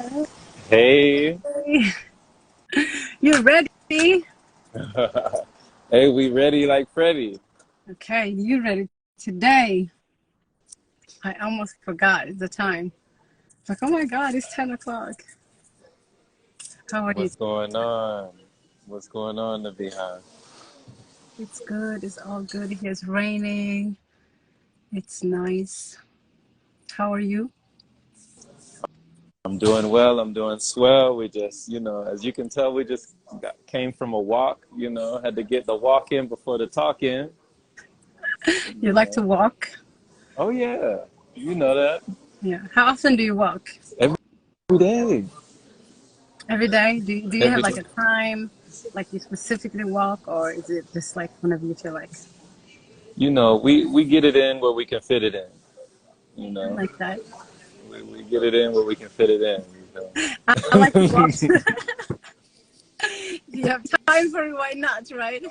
Hey, Hey, you ready? hey, we ready like Freddy? Okay, you ready today? I almost forgot the time. Like, oh my God, it's 10 o'clock. How are you? What's going on? What's going on, Nabiha? It's good. It's all good. It's raining. It's nice. How are you? I'm doing well. I'm doing swell. We just, as you can tell, we just came from a walk. Had to get the walk in before the talk in. You You like to know. walk? Oh yeah, you know that Yeah. How often do you walk? every day, Every day? Do you have every like day. a time, like you specifically walk, or is it just like whenever you feel like? We get it in where we can fit it in. You I know, like that. we get it in where we can fit it in. I like to walk. You have time for it, why not, right?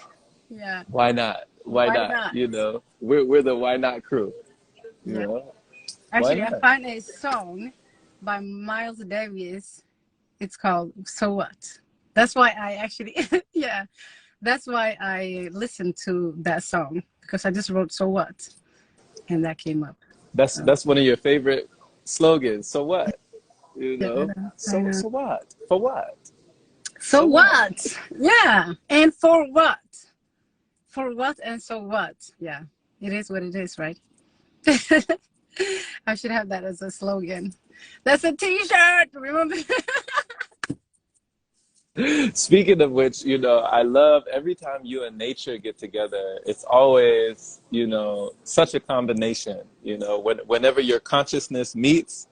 Yeah. Why not? Why Why not? not? We're the why not crew. You Yeah. know, why Actually, I not? found a song by Miles Davis. It's called So What? That's why I actually, yeah, that's why I listened to that song because I just wrote So What? And that came up. So, That's one of your favorite slogans. So what? yeah, I know. So what? For what? So So what? what? Yeah. And for what? For what and so what? Yeah. It is what it is, right? I should have that as a slogan. That's a t-shirt. Remember? Speaking of which, I love every time you and nature get together. It's always, such a combination. Whenever your consciousness meets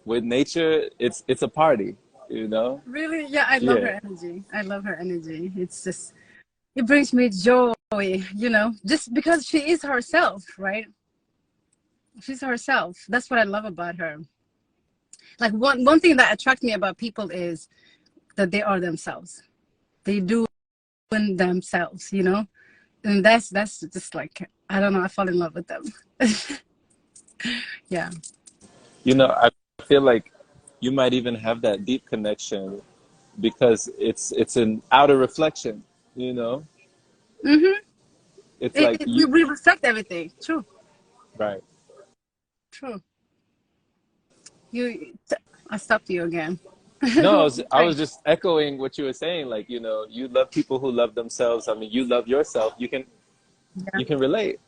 with nature, it's a party. You know? Really? Yeah, I love Yeah. her energy. I love her energy. It's just, it brings me joy, just because she is herself, right? She's herself. That's what I love about her. Like one thing that attracts me about people is that they are themselves. They do themselves. And that's just like, I don't know, I fall in love with them. Yeah. I feel like you might even have that deep connection because it's an outer reflection, you know? Mm-hmm. It's like We, you, we reflect everything. True. right. True. You, I stopped you again. No, What were you I was saying? just echoing what you were saying. Like, you love people who love themselves. I mean, you love yourself. Yeah. You can relate.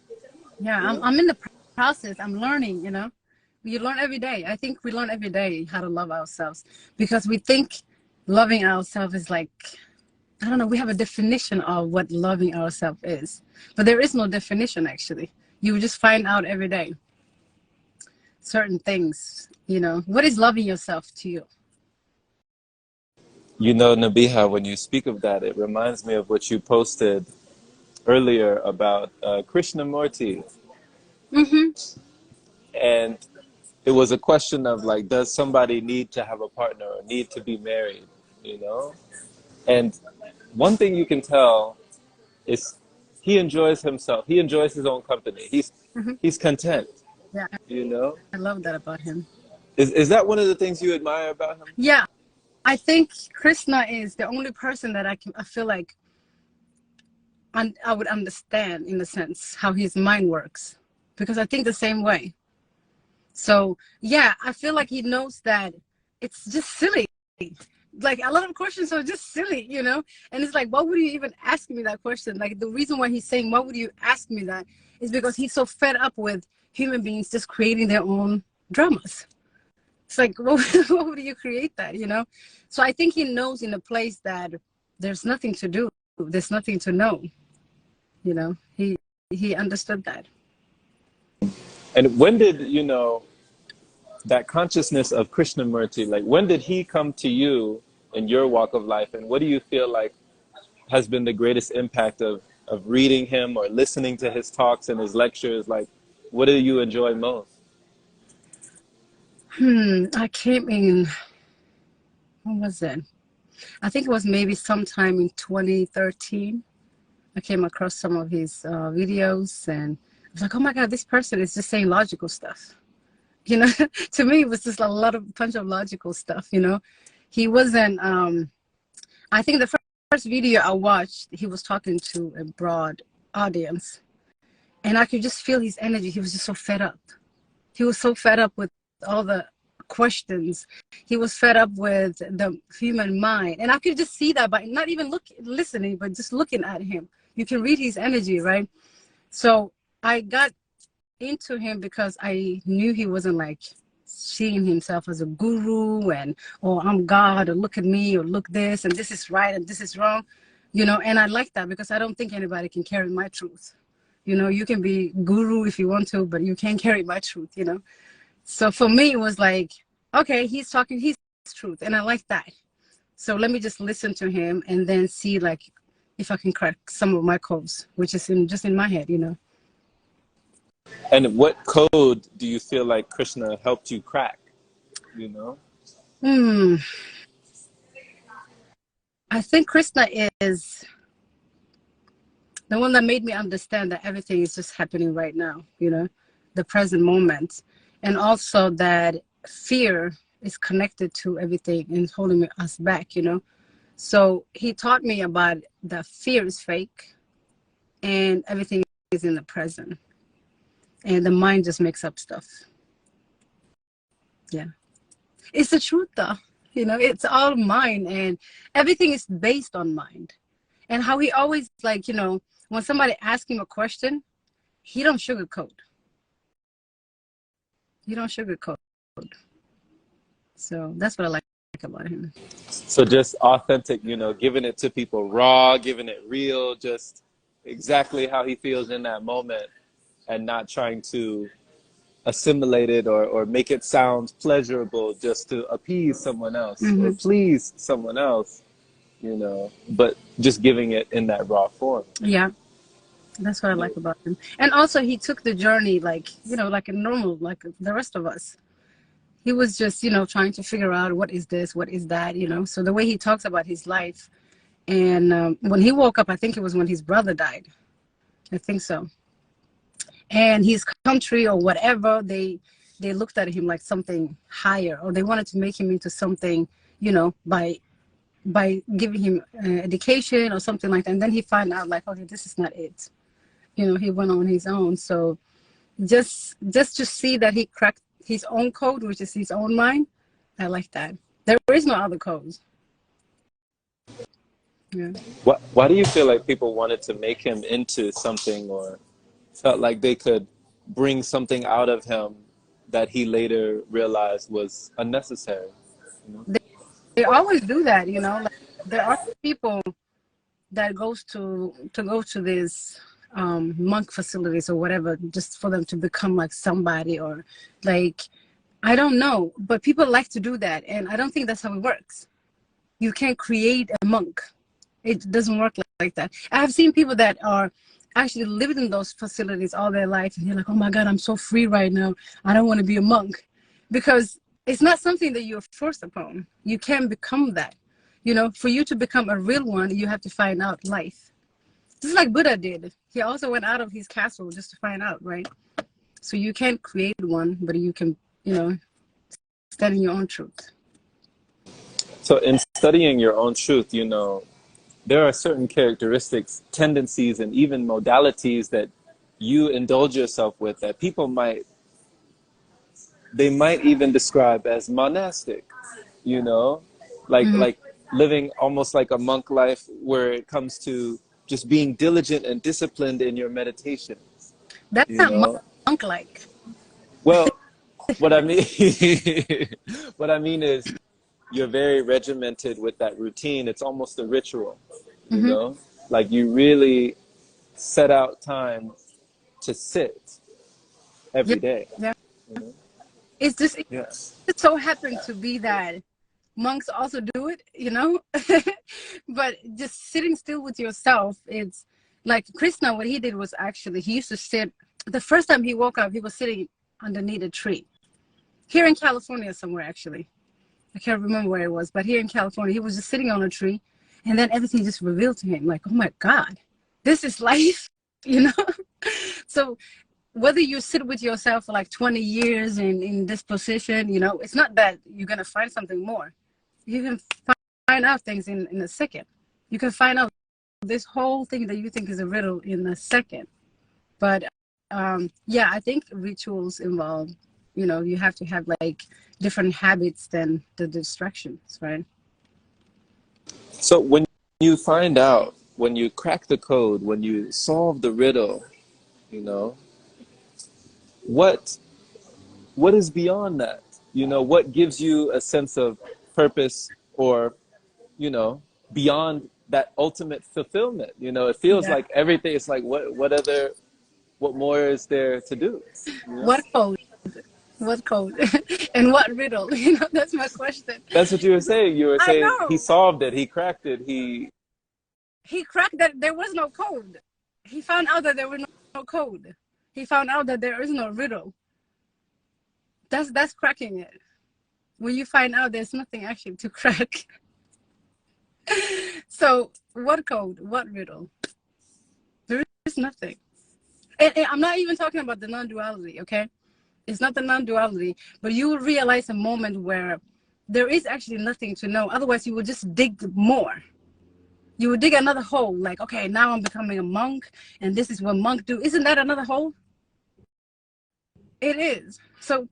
Yeah. You know? I'm in the process. I'm learning. We learn every day. I think we learn every day how to love ourselves because we think loving ourselves is like, I don't know, we have a definition of what loving ourselves is. But there is no definition actually. You just find out every day certain things. What is loving yourself to you? Nabiha, when you speak of that, it reminds me of what you posted earlier about Krishnamurti. Mm-hmm. And it was a question of like, does somebody need to have a partner or need to be married? You know? And one thing you can tell is he enjoys himself. He enjoys his own company. Mm-hmm. He's content. Yeah, You know, I love that about him. is that one of the things you admire about him? Yeah, I think Krishna is the only person that I feel like I would understand in a sense how his mind works because I think the same way. So yeah, I feel like he knows that it's just silly. Like a lot of questions are just silly. And it's like, why would you even ask me that question? Like the reason why he's saying, why would you ask me that, is because he's so fed up with human beings just creating their own dramas. It's like, why would you create that? So I think he knows in a place that there's nothing to do, there's nothing to know. He understood that. And when did that consciousness of Krishnamurti? Like, when did he come to you in your walk of life? And what do you feel like has been the greatest impact of reading him or listening to his talks and his lectures? Like, what do you enjoy most? I came in, when was it? I think it was maybe sometime in 2013. I came across some of his videos and I was like, oh my God, this person is just saying logical stuff. you know. To me, it was just a lot of bunch of logical stuff, you know. He wasn't I think the first video I watched, he was talking to a broad audience, and I could just feel his energy. He was just so fed up. He was so fed up with all the questions. He was fed up with the human mind, and I could just see that by not even listening, but just looking at him. You can read his energy, right? So I got into him because I knew he wasn't like seeing himself as a guru and, oh, I'm God, or look at me, or look this, and this is right and this is wrong, you know. And I like that because I don't think anybody can carry my truth. You know, you can be guru if you want to, but you can't carry my truth, you know. So for me, it was like, okay, he's talking his truth, and I like that. So let me just listen to him and then see like if I can crack some of my codes, which is just in my head, you know. And what code do you feel like Krishna helped you crack? You know? Hmm. I think Krishna is the one that made me understand that everything is just happening right now, you know, the present moment. And also that fear is connected to everything and holding us back, you know. So he taught me about that fear is fake and everything is in the present. And the mind just makes up stuff. Yeah. It's the truth though. You know, it's all mind, and everything is based on mind. And how he always, like, you know, when somebody asks him a question, he don't sugarcoat. He don't sugarcoat. So that's what I like about him. So just authentic, you know, giving it to people raw, giving it real, just exactly how he feels in that moment, and not trying to assimilate it or make it sound pleasurable just to appease someone else or please someone else, you know, but just giving it in that raw form. Yeah, that's what I like about him. And also he took the journey like, you know, like a normal, like the rest of us. He was just, you know, trying to figure out what is this, what is that, you know. So the way he talks about his life, and when he woke up, I think it was when his brother died. I think so. And his country or whatever, they looked at him like something higher, or they wanted to make him into something, you know, by giving him education or something like that. And then he found out like, okay, this is not it. You know, he went on his own. So just to see that he cracked his own code, which is his own mind, I like that. There is no other codes. Yeah. Why do you feel like people wanted to make him into something, or felt like they could bring something out of him that he later realized was unnecessary? You know? They always do that, you know. Like, there are people that go to these monk facilities or whatever, just for them to become like somebody, or like, I don't know, but people like to do that, and I don't think that's how it works. You can't create a monk. It doesn't work like that. I have seen people that are actually living in those facilities all their life, and they're like, oh my God, I'm so free right now. I don't want to be a monk. Because it's not something that you're forced upon. You can become that. You know, for you to become a real one, you have to find out life. Just like Buddha did. He also went out of his castle just to find out, right? So you can't create one, but you can, you know, stand in your own truth. So in studying your own truth, you know, there are certain characteristics, tendencies, and even modalities that you indulge yourself with that people might even describe as monastic, you know, like living almost like a monk life, where it comes to just being diligent and disciplined in your meditation, That's you not know. monk-like. Well, what I mean what I mean is you're very regimented with that routine. It's almost a ritual, you know, like you really set out time to sit Yeah, every day, yeah. you know? It's just, Yeah. it so happened to be that monks also do it, you know. But just sitting still with yourself, it's like Krishna, what he did was actually, he used to sit, the first time he woke up, he was sitting underneath a tree here in California somewhere, actually. I can't remember where it was, but here in California, he was just sitting on a tree, and then everything just revealed to him, like, oh my God, this is life, you know. So whether you sit with yourself for like 20 years in this position, you know, it's not that you're going to find something more. You can find out things in a second. You can find out this whole thing that you think is a riddle in a second. But yeah, I think rituals involve, you know, you have to have like different habits than the distractions, right? So when you find out, when you crack the code, when you solve the riddle, you know, what what is beyond that? You know, what gives you a sense of purpose, or, you know, beyond that ultimate fulfillment? You know, it feels Yeah. like everything is like, what more is there to do? You know? What code? What code? And what riddle? You know, that's my question. That's what you were saying. You were I saying he know. solved it, he cracked it, he. He cracked that there was no code. He found out that there was no code. He found out that there is no riddle. That's cracking it. When you find out there's nothing actually to crack. So what code? What riddle? There is nothing. And I'm not even talking about the non-duality, okay? It's not the non-duality, but you will realize a moment where there is actually nothing to know. Otherwise, you will just dig more. You would dig another hole, like, okay, now I'm becoming a monk, and this is what monks do. Isn't that another hole? It is. So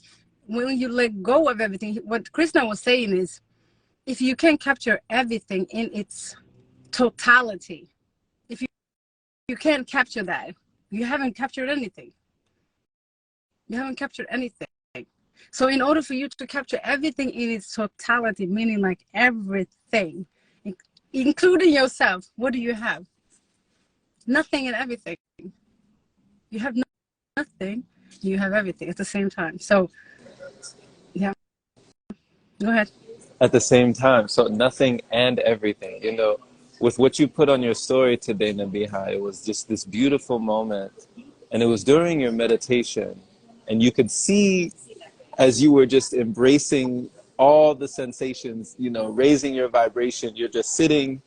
when you let go of everything, what Krishna was saying is, if you can capture everything in its totality, if you can't capture that, you haven't captured anything. You haven't captured anything. So in order for you to capture everything in its totality, meaning like everything, including yourself, what do you have? Nothing and everything. You have nothing, you have everything at the same time. So yeah, go ahead. At the same time. So nothing and everything. You know, with what you put on your story today, Nabiha, it was just this beautiful moment. And it was during your meditation. And you could see, as you were just embracing all the sensations, you know, raising your vibration, you're just sitting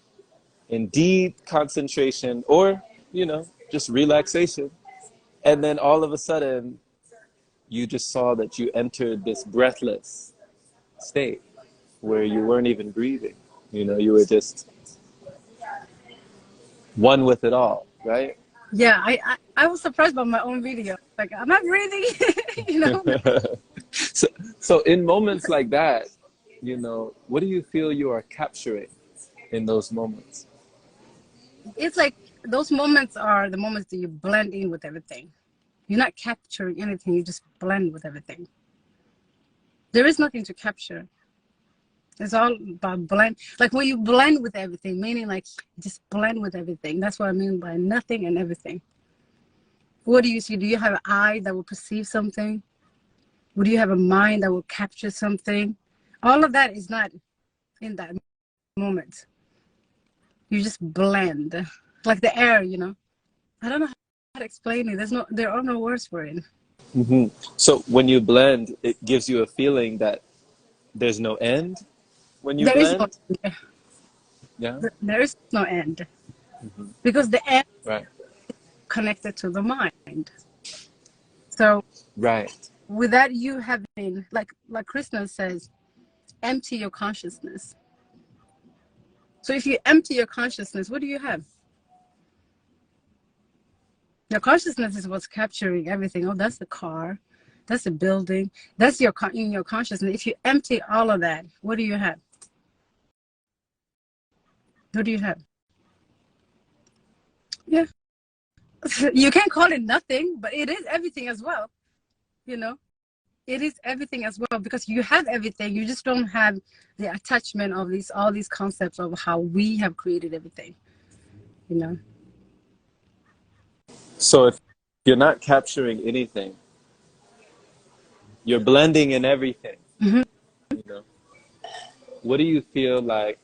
in deep concentration, or, you know, just relaxation. And then all of a sudden, you just saw that you entered this breathless state where you weren't even breathing. You know, you were just one with it all, right? Yeah, I was surprised by my own video. Like, I'm not breathing, you know. so, so in moments like that, you know, what do you feel you are capturing in those moments? It's like those moments are the moments that you blend in with everything. You're not capturing anything, you just blend with everything. There is nothing to capture. It's all about blend. Like when you blend with everything, meaning like just blend with everything. That's what I mean by nothing and everything. What do you see? Do you have an eye that will perceive something? Would you have a mind that will capture something? All of that is not in that moment. You just blend, like the air, you know. I don't know how to explain it. There are no words for it. Hmm. So when you blend, it gives you a feeling that there's no end when you There is no blend. Yeah. there is no end, because the end Right. is connected to the mind. So Right. without you having, like Krishna says, empty your consciousness. So if you empty your consciousness, what do you have? Your consciousness is what's capturing everything. Oh, that's the car, that's the building, that's in your consciousness. If you empty all of that, what do you have? What do you have? Yeah. You can't call it nothing, but it is everything as well. You know, it is everything as well, because you have everything. You just don't have the attachment of all these concepts of how we have created everything. You know. So if you're not capturing anything, you're blending in everything, Mm-hmm. you know, what do you feel like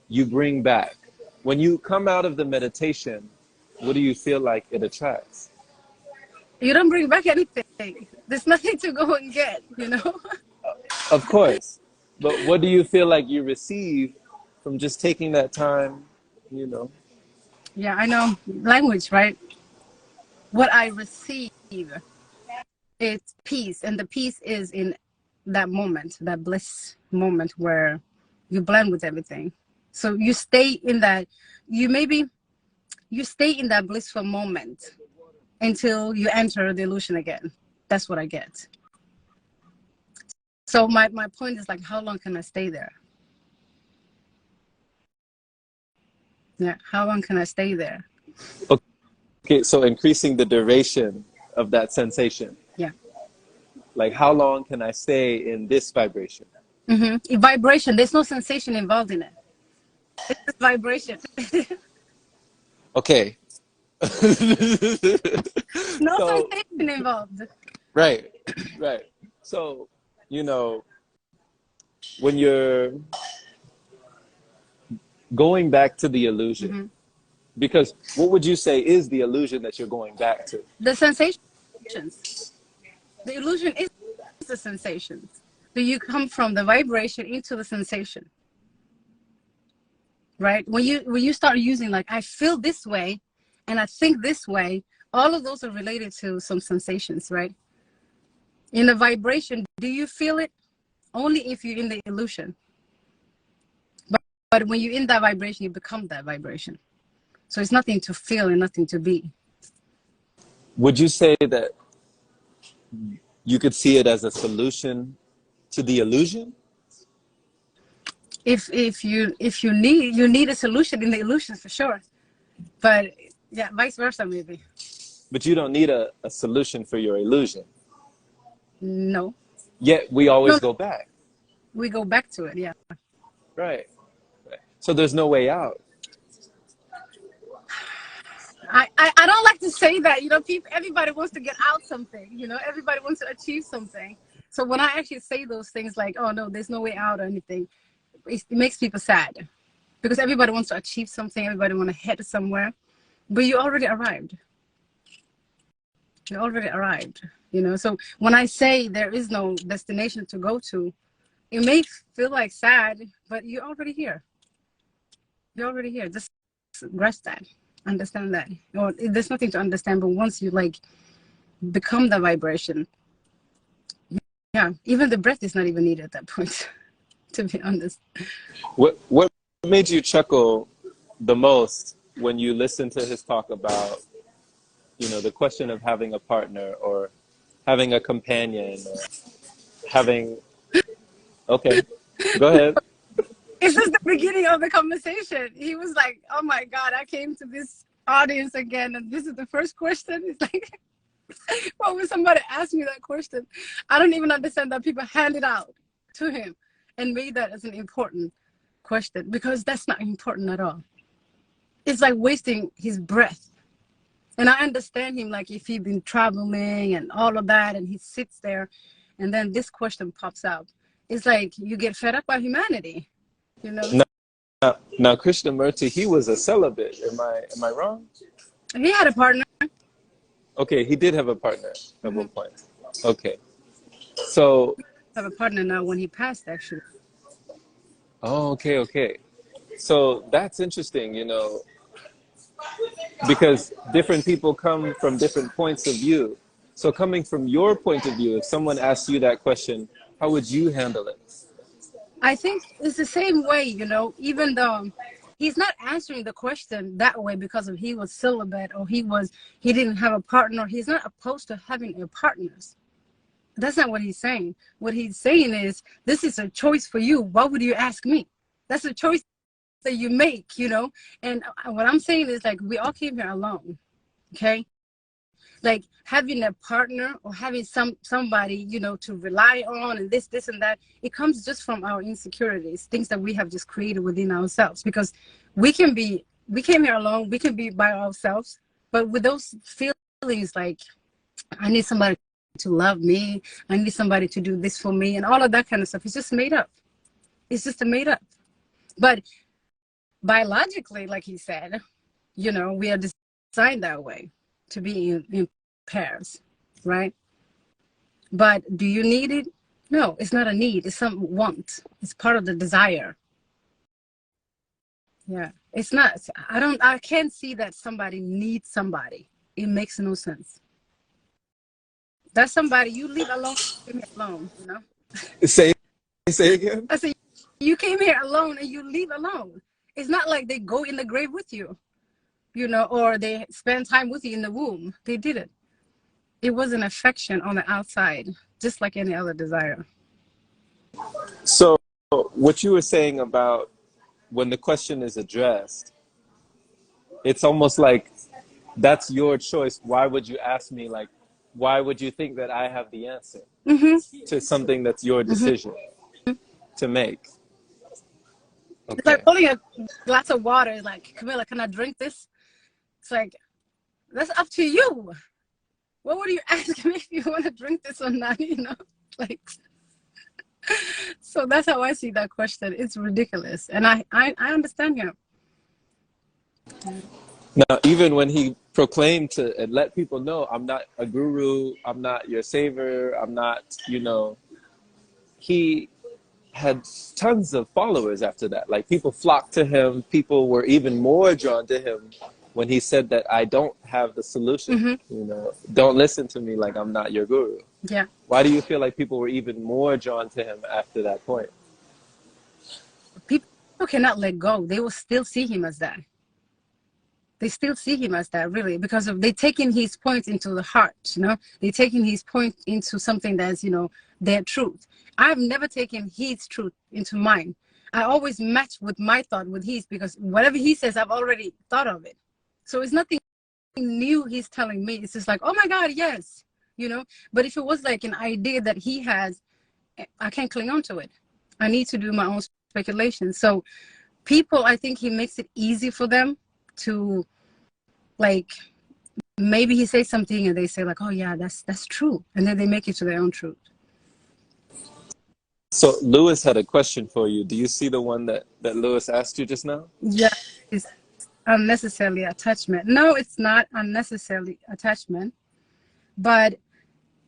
you bring back? When you come out of the meditation, what do you feel like it attracts? You don't bring back anything. There's nothing to go and get. You know. Of course. But what do you feel like you receive from just taking that time, you know? Yeah, I know language, right? What I receive. it's peace, and the peace is in that moment, that bliss moment where you blend with everything. So you stay in that, you stay in that blissful moment until you enter the illusion again. That's what I get. So my point is like, how long can I stay there? Yeah, how long can I stay there? Okay, so increasing the duration of that sensation. Yeah. Like, how long can I stay in this vibration? Vibration, there's no sensation involved in it. It's just vibration. Okay. No So, sensation involved. right, right. So, you know, when you're going back to the illusion, because what would you say is the illusion that you're going back to? The sensations. The illusion is the sensations. So you come from the vibration into the sensation, right? When you start using like, I feel this way and I think this way, all of those are related to some sensations, right? In the vibration, do you feel it? Only if you're in the illusion. But when you're in that vibration, you become that vibration. So it's nothing to feel and nothing to be. Would you say that you could see it as a solution to the illusion? If you need a solution in the illusion for sure. But yeah, vice versa maybe. But you don't need a solution for your illusion. No. Yet we No, always go back. we go back to it, yeah. Right. Right. So there's no way out. I don't like to say that, people, everybody wants to get out something, everybody wants to achieve something. So when I actually say those things like, oh no, there's no way out or anything, it makes people sad because everybody wants to achieve something, everybody want to head somewhere, but you already arrived. You already arrived, So when I say there is no destination to go to, it may feel like sad, but you're already here. You're already here. Just grasp that. Understand that. Or there's nothing to understand, but once you like become the vibration, yeah, even the breath is not even needed at that point, to be honest. What made you chuckle the most when you listened to his talk about, the question of having a partner or having a companion or having, okay, go ahead. It's just the beginning of the conversation. He was like, oh my God, I came to this audience again, and this is the first question. It's like, why would somebody ask me that question? I don't even understand that people hand it out to him and made that as an important question, because that's not important at all. It's like wasting his breath. And I understand him, like if he'd been traveling and all of that, and he sits there, and then this question pops up. It's like you get fed up by humanity, Now Krishnamurti, he was a celibate. Am I wrong? He had a partner. Okay, he did have a partner at one point. Okay, so Have a partner now when he passed, actually. okay. So that's interesting, because different people come from different points of view. So coming from your point of view, if someone asks you that question, how would you handle it? I think it's the same way, even though he's not answering the question that way because of he was celibate or he didn't have a partner. He's not opposed to having a partners. That's not what he's saying. What he's saying is, this is a choice for you. Why would you ask me? That's a choice that you make, And what I'm saying is, like, we all came here alone, okay? Like having a partner or having somebody, to rely on, and this and that, it comes just from our insecurities, things that we have just created within ourselves. Because we came here alone, we can be by ourselves, but with those feelings like, I need somebody to love me, I need somebody to do this for me, and all of that kind of stuff, it's just made up. It's just a made up. But biologically, like he said, we are designed that way, to be in pairs, right? But do you need it? No, it's not a need. It's some want. It's part of the desire. Yeah, it's not. I can't see that somebody needs somebody. It makes no sense. That's somebody you leave alone, leave me alone, you know? Say say again. I said, you came here alone and you leave alone. It's not like they go in the grave with you, you know, or they spend time with you in the womb. They didn't. It was an affection on the outside, just like any other desire. So what you were saying about when the question is addressed, it's almost like that's your choice. Why would you ask me, like, why would you think that I have the answer to something that's your decision to make? It's like Okay. holding a glass of water. It's like, Camilla, can I drink this? It's like, that's up to you. What would you ask me if you want to drink this or not? You know, like, so that's how I see that question. It's ridiculous, and I understand him. Now, even when he proclaimed to and let people know, I'm not a guru, I'm not your savior, I'm not, he had tons of followers after that. Like, people flocked to him. People were even more drawn to him when he said that I don't have the solution. Don't listen to me like I'm not your guru. Yeah. Why do you feel like people were even more drawn to him after that point? People cannot let go. They will still see him as that. They still see him as that, really, because of they taking his point into the heart, they taking his point into something that's, their truth. I've never taken his truth into mine. I always match with my thought with his, because whatever he says, I've already thought of it. So it's nothing new he's telling me. It's just like, oh my God, yes, but if it was like an idea that he has, I can't cling on to it. I need to do my own speculation. So people, I think he makes it easy for them to, like, maybe he says something and they say like, oh yeah, that's true, and then they make it to their own truth. So Lewis had a question for you. Do you see the one that Lewis asked you just now? Yeah, it's unnecessarily attachment. No, it's not unnecessarily attachment, but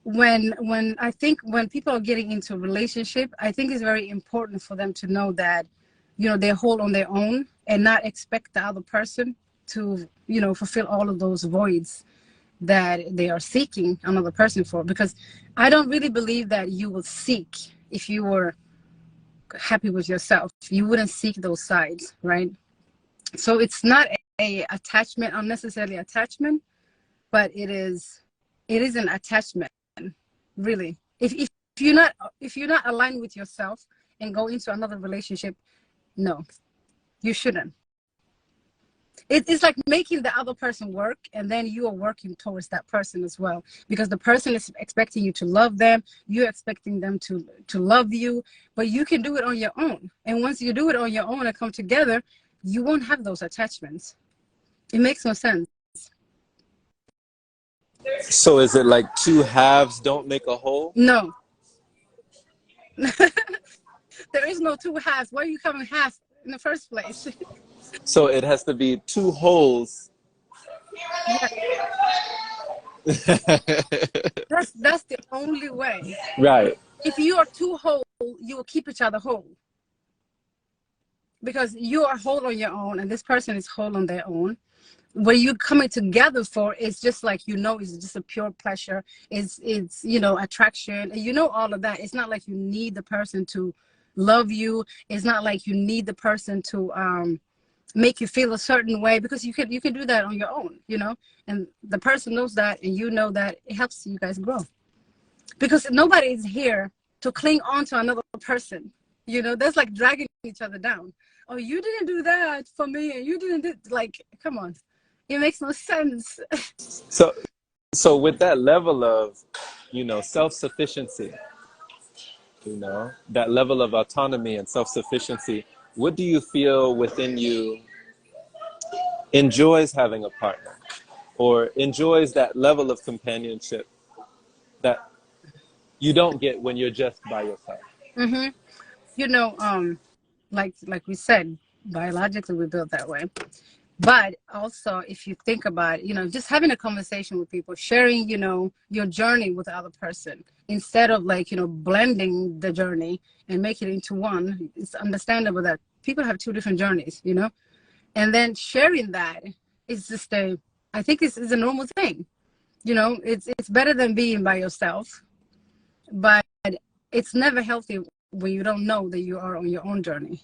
when I think when people are getting into a relationship, I think it's very important for them to know that, they hold on their own and not expect the other person to, fulfill all of those voids that they are seeking another person for. Because I don't really believe that you will seek, if you were happy with yourself, you wouldn't seek those sides, right? So it's not a attachment, unnecessarily attachment, but it is an attachment, really. If you're not aligned with yourself and go into another relationship, no, you shouldn't. It's like making the other person work, and then you are working towards that person as well, because the person is expecting you to love them, you're expecting them to love you, but you can do it on your own. And once you do it on your own and come together, you won't have those attachments. It makes no sense. So is it like two halves don't make a whole? No. There is no two halves. Why are you coming half in the first place? So it has to be two wholes. Yeah. That's the only way. Right. If you are too whole, you will keep each other whole. Because you are whole on your own and this person is whole on their own. What you're coming together for is just like, it's just a pure pleasure. It's attraction, and all of that. It's not like you need the person to love you. It's not like you need the person to make you feel a certain way, because you can do that on your own, and the person knows that, and that. It helps you guys grow, because nobody is here to cling on to another person. That's like dragging each other down. Oh, you didn't do that for me, and you didn't do, like, come on. It makes no sense. So with that level of, self-sufficiency, that level of autonomy and self-sufficiency, what do you feel within you enjoys having a partner, or enjoys that level of companionship that you don't get when you're just by yourself? Like we said, biologically we're built that way. But also, if you think about, just having a conversation with people, sharing, your journey with the other person, instead of like, blending the journey and make it into one. It's understandable that people have two different journeys, and then sharing that is just I think this is a normal thing. You know, it's better than being by yourself, but it's never healthy when you don't know that you are on your own journey.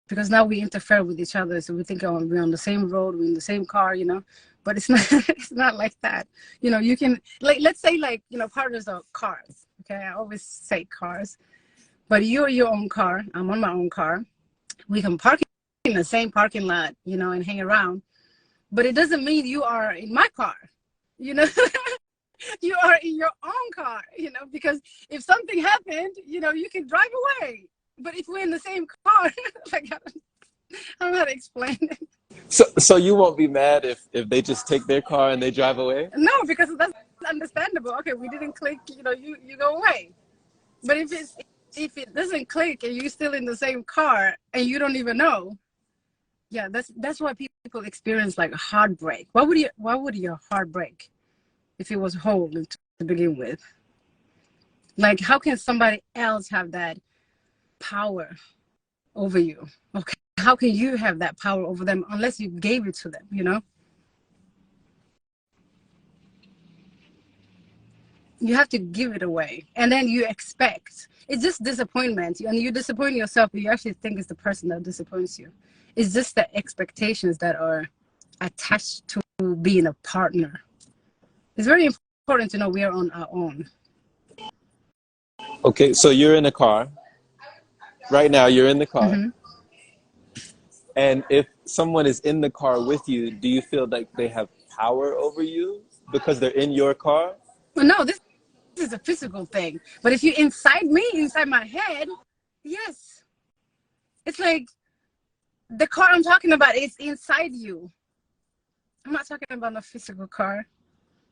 Because now we interfere with each other, so we think, oh, we're on the same road, we're in the same car, you know. But it's not it's not like that. You know, you can, like, let's say, like, you know, partners are cars. Okay, I always say cars. But you're your own car, I'm on my own car. We can park in the same parking lot, you know, and hang around. But it doesn't mean you are in my car, you know. You are in your own car, you know, because if something happened, you know, you can drive away. But if we're in the same car, like, I don't know how to explain it. So you won't be mad if they just take their car and they drive away? No, because that's understandable. Okay, we didn't click, you know, you go away. But if it doesn't click and you're still in the same car and you don't even know, yeah, that's why people experience like a heartbreak. Why would your heart break if it was whole to begin with? Like, how can somebody else have that power over you? Okay, how can you have that power over them unless you gave it to them, you know? You have to give it away, and then you expect, it's just disappointment, and you disappoint yourself, but you actually think it's the person that disappoints you. It's just the expectations that are attached to being a partner. It's very important to know we are on our own. Okay, so you're in a car. Right now, you're in the car. Hmm. And if someone is in the car with you, do you feel like they have power over you because they're in your car? Well, no, this is a physical thing, but if you're inside me, inside my head, yes. It's like the car I'm talking about is inside you. I'm not talking about a physical car.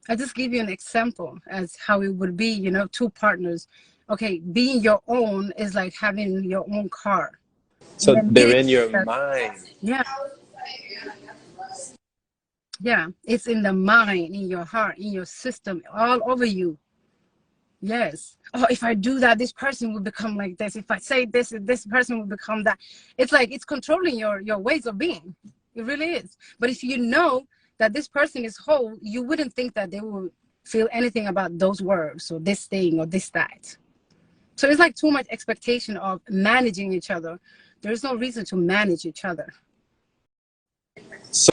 I just give you an example as how it would be, you know, two partners. Okay, being your own is like having your own car. And So then they're in your mind. yeah, yeah. It's in the mind, in your heart, in your system, all over you. Yes. Oh, if I do that, this person will become like this. If I say this, this person will become that. It's like it's controlling your ways of being. It really is. But if you know that this person is whole, you wouldn't think that they will feel anything about those words or this thing or this that. So it's like too much expectation of managing each other. There's no reason to manage each other. So,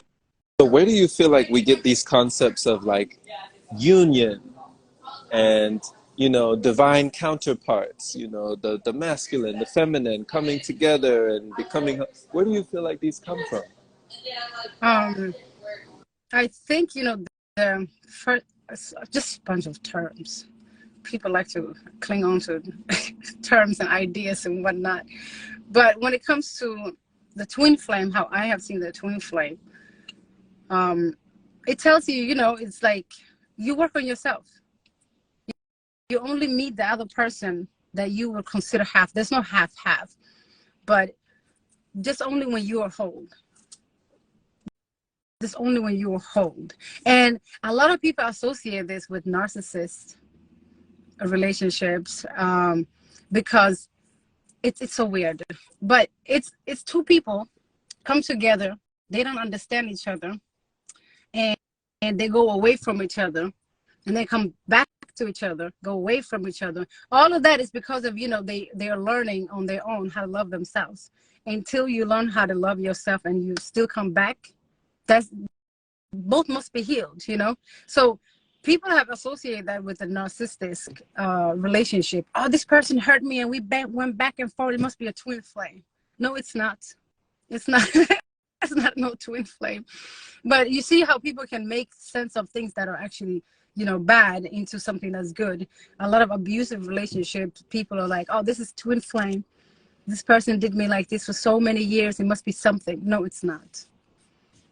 so where do you feel like we get these concepts of like union and, you know, divine counterparts, you know, the masculine, the feminine coming together and becoming, where do you feel like these come from? Um, I think, you know, the first, just a bunch of terms. People like to cling on to terms and ideas and whatnot. But when it comes to the twin flame, how I have seen the twin flame, um, it tells you, you know, it's like you work on yourself. You only meet the other person that you would consider half. There's no half-half, but just only when you are whole. Just only when you are whole. And a lot of people associate this with narcissist relationships, because it's so weird. But it's two people come together, they don't understand each other, and they go away from each other, and they come back to each other, go away from each other. All of that is because of, you know, they are learning on their own how to love themselves. Until you learn how to love yourself and you still come back, that's, both must be healed, you know. So people have associated that with a narcissistic relationship. Oh, this person hurt me and we went back and forth, it must be a twin flame. No, it's not. It's not. It's not no twin flame. But you see how people can make sense of things that are actually, you know, bad into something that's good. A lot of abusive relationships, people are like, oh, this is twin flame, this person did me like this for so many years, it must be something. No, it's not.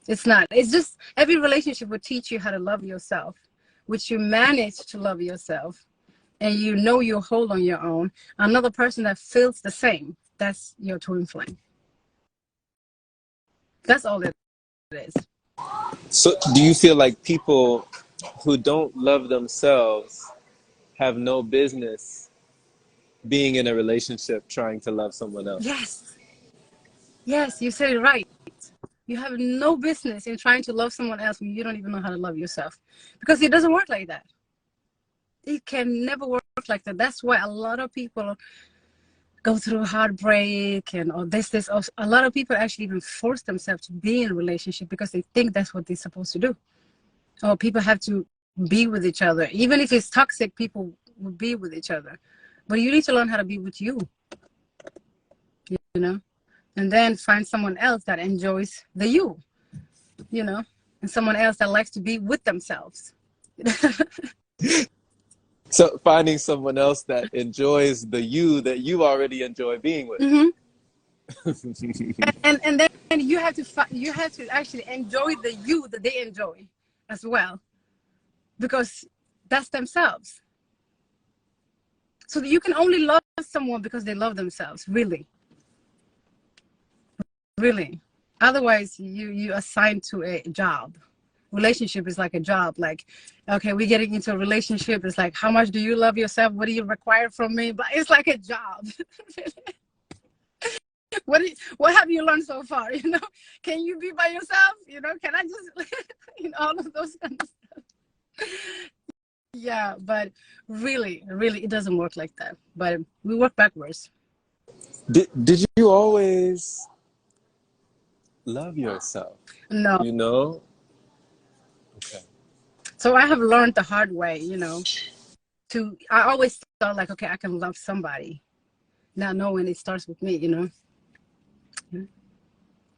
It's not. It's just every relationship will teach you how to love yourself, which you manage to love yourself, and you know you're whole on your own. Another person that feels the same, that's your twin flame. That's all it is. So do you feel like people who don't love themselves have no business being in a relationship trying to love someone else? Yes. Yes, you said it right. You have no business in trying to love someone else when you don't even know how to love yourself, because it doesn't work like that. It can never work like that. That's why a lot of people go through heartbreak and all this. Also, a lot of people actually even force themselves to be in a relationship because they think that's what they're supposed to do. Or people have to be with each other. Even if it's toxic, people will be with each other. But you need to learn how to be with you, you know, and then find someone else that enjoys the you, you know, and someone else that likes to be with themselves. So finding someone else that enjoys the you that you already enjoy being with. Mm-hmm. and then you have to actually enjoy the you that they enjoy as well, because that's themselves. So you can only love someone because they love themselves, really. Otherwise you assign to a job. Relationship is like a job. Like, okay, we're getting into a relationship. It's like, how much do you love yourself? What do you require from me? But it's like a job. What have you learned so far? You know, can you be by yourself? You know, can I just all of those kind of stuff. Yeah, but really it doesn't work like that. But we work backwards. Did you always love yourself? No. You know? Okay. So I have learned the hard way, I always thought like, okay, I can love somebody, not knowing it starts with me,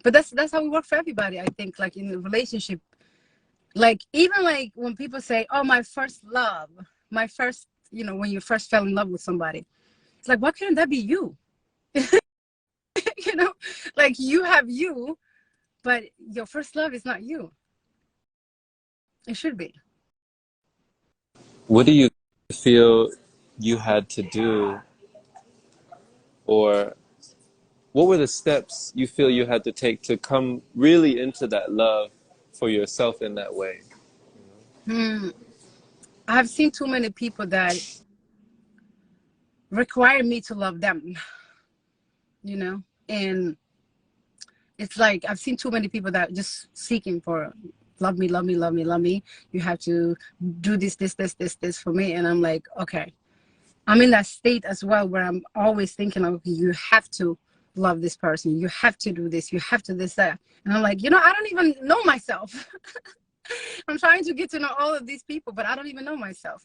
But that's how we work for everybody, I think, like in a relationship. Like, even like when people say, oh, my first love, my first, when you first fell in love with somebody, it's like, why couldn't that be you? Like, you have you, but your first love is not you. It should be. What do you feel you had to do, or what were the steps you feel you had to take to come really into that love for yourself in that way? I've seen too many people that require me to love them, and it's like I've seen too many people that just seeking for love me, love me, love me, love me. You have to do this for me. And I'm like, okay. I'm in that state as well where I'm always thinking, okay, you have to love this person. You have to do this. You have to this, that. And I'm like, I don't even know myself. I'm trying to get to know all of these people, but I don't even know myself,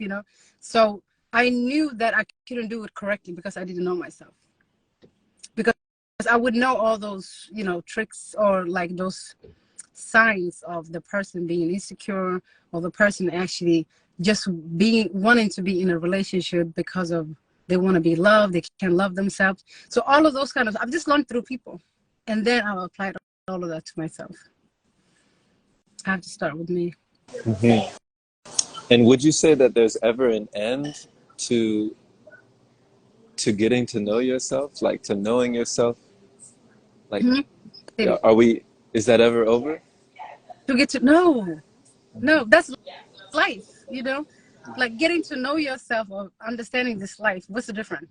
So I knew that I couldn't do it correctly because I didn't know myself. Because I would know all those, tricks or like those signs of the person being insecure, or the person actually just wanting to be in a relationship because of they want to be loved, they can't love themselves. So all of those I've just learned through people, and then I've applied all of that to myself. I have to start with me. Mm-hmm. And would you say that there's ever an end to getting to know yourself, like to knowing yourself? Like, is that ever over? To get to no, that's life, like getting to know yourself or understanding this life. What's the difference?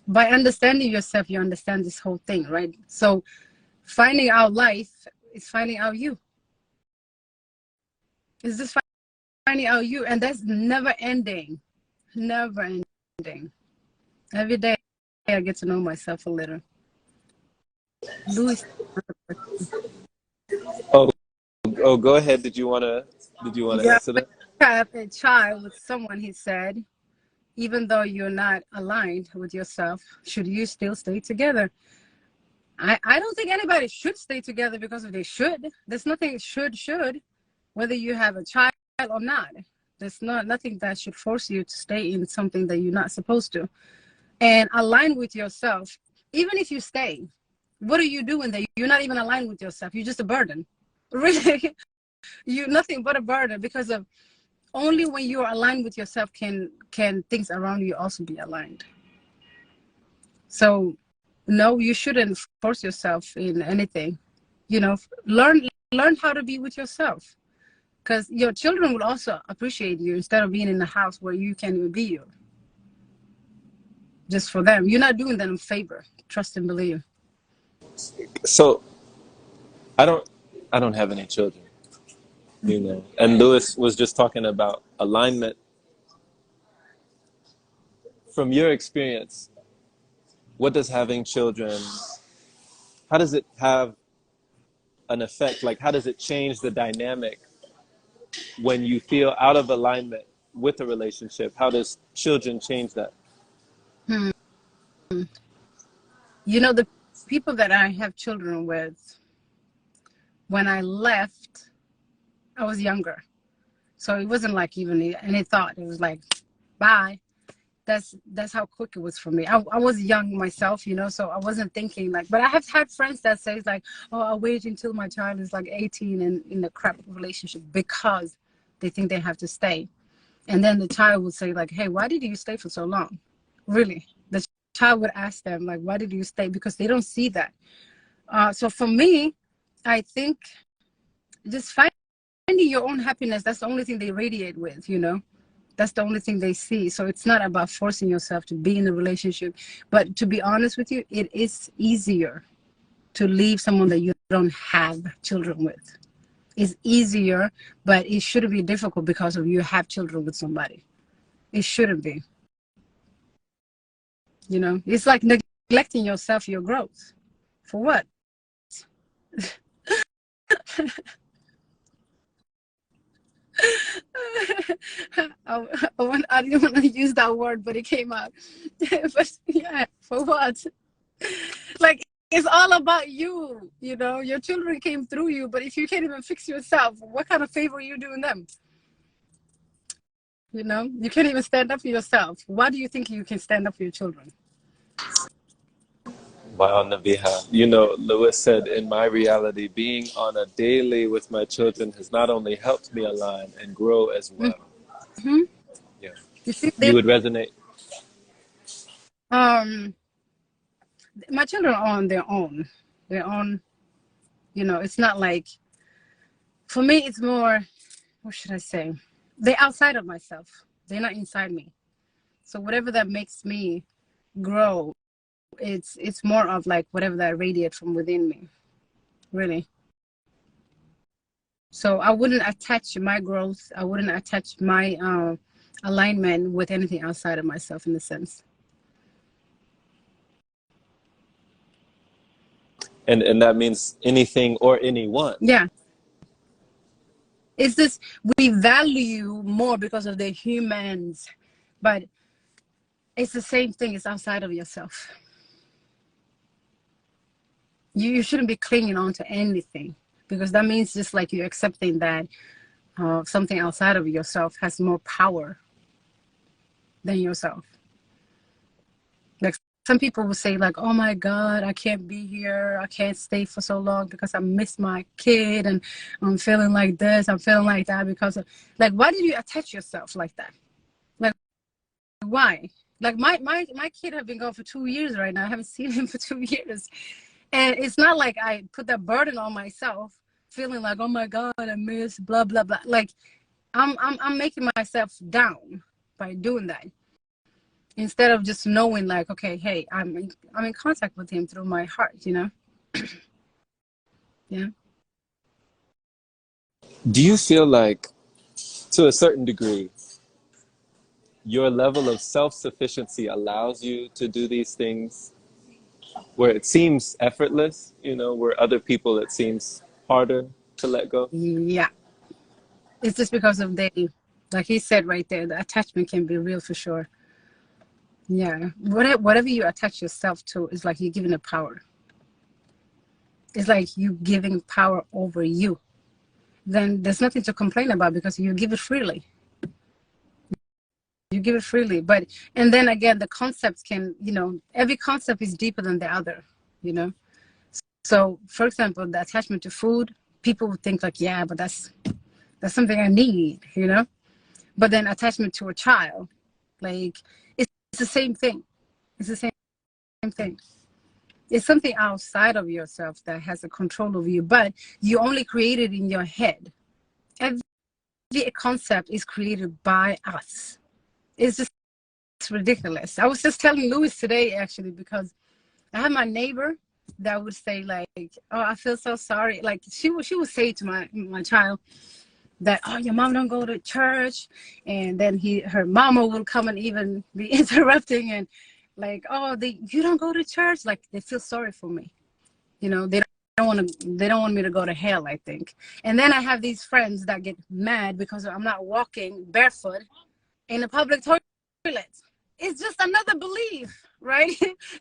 By understanding yourself, you understand this whole thing, right? So finding out life is finding out you. It's just finding out you, and that's never ending. Every day I get to know myself a little. Louis. Oh, go ahead. Did you wanna answer that? Have a child with someone, he said, even though you're not aligned with yourself, should you still stay together? I don't think anybody should stay together because if they should. There's nothing should, whether you have a child or not. There's nothing that should force you to stay in something that you're not supposed to. And align with yourself. Even if you stay, what are you doing there? You're not even aligned with yourself. You're just a burden. Really, you're nothing but a burden, because of only when you're aligned with yourself can things around you also be aligned. So no, you shouldn't force yourself in anything. Learn how to be with yourself, because your children will also appreciate you instead of being in a house where you can't even be you. Just for them, you're not doing them a favor. Trust and believe. So I don't I don't have any children, you know. And Lewis was just talking about alignment. From your experience, what does having children, how does it have an effect? Like, how does it change the dynamic when you feel out of alignment with a relationship? How does children change that? Hmm. You know, the people that I have children with, when I left, I was younger. So it wasn't like even any thought. It was like, bye. That's how quick it was for me. I was young myself, you know, so I wasn't thinking like, but I have had friends that says like, oh, I'll wait until my child is like 18 and in a crap relationship because they think they have to stay. And then the child would say like, hey, why did you stay for so long? Really? The child would ask them like, why did you stay? Because they don't see that. So for me, I think just finding your own happiness, that's the only thing they radiate with, you know. That's the only thing they see. So it's not about forcing yourself to be in a relationship. But to be honest with you, it is easier to leave someone that you don't have children with. It's easier, but it shouldn't be difficult because of you have children with somebody. It shouldn't be. You know, it's like neglecting yourself, your growth. For what? I didn't want to use that word, but it came out. But yeah, for what? Like, it's all about you, you know. Your children came through you, but if you can't even fix yourself, what kind of favor are you doing them? You know, you can't even stand up for yourself. Why do you think you can stand up for your children? Wow, Nabiha. You know, Lewis said, in my reality, being on a daily with my children has not only helped me align and grow as well. Mm-hmm. Yeah. You see, You would resonate? um, my children are on their own. Their own, you know, it's not like, for me, it's more, what should I say? They're outside of myself. They're not inside me. So whatever that makes me grow, it's more of like whatever that radiates from within me, really. So I wouldn't attach my growth, I wouldn't attach my alignment with anything outside of myself in a sense. And that means anything or anyone. Yeah. It's this, we value more because of the humans, but it's the same thing, it's outside of yourself. You shouldn't be clinging on to anything because that means just like you're accepting that something outside of yourself has more power than yourself. Like some people will say like, oh my God, I can't be here. I can't stay for so long because I miss my kid and I'm feeling like this, I'm feeling like that because of, like, why did you attach yourself like that? Like, why? Like my kid have been gone for 2 years right now. I haven't seen him for 2 years. And it's not like I put that burden on myself, feeling like, oh my God, I miss blah, blah, blah. Like I'm making myself down by doing that. Instead of just knowing like, okay, hey, I'm in contact with him through my heart, you know. Yeah. Do you feel like, to a certain degree, your level of self sufficiency allows you to do these things where it seems effortless, you know, where other people it seems harder to let go? Yeah, it's just because of the, like he said right there, the attachment can be real for sure. Yeah, whatever you attach yourself to is like you're giving it power. It's like you giving power over you. Then there's nothing to complain about because you give it freely. You give it freely. But and then again, the concepts can, you know, every concept is deeper than the other, you know. So for example, the attachment to food, people would think like, yeah, but that's something I need, you know. But then attachment to a child, like it's the same thing. It's the same thing. It's something outside of yourself that has a control over you, but you only create it in your head. Every concept is created by us. It's just ridiculous. I was just telling Louis today actually because I have my neighbor. that would say like, "Oh, I feel so sorry." Like she would say to my child that, "Oh, your mom don't go to church," and then her mama will come and even be interrupting and like, "Oh, you don't go to church." Like they feel sorry for me. They don't want me to go to hell, I think. And then I have these friends that get mad because I'm not walking barefoot in a public toilet. It's just another belief, right?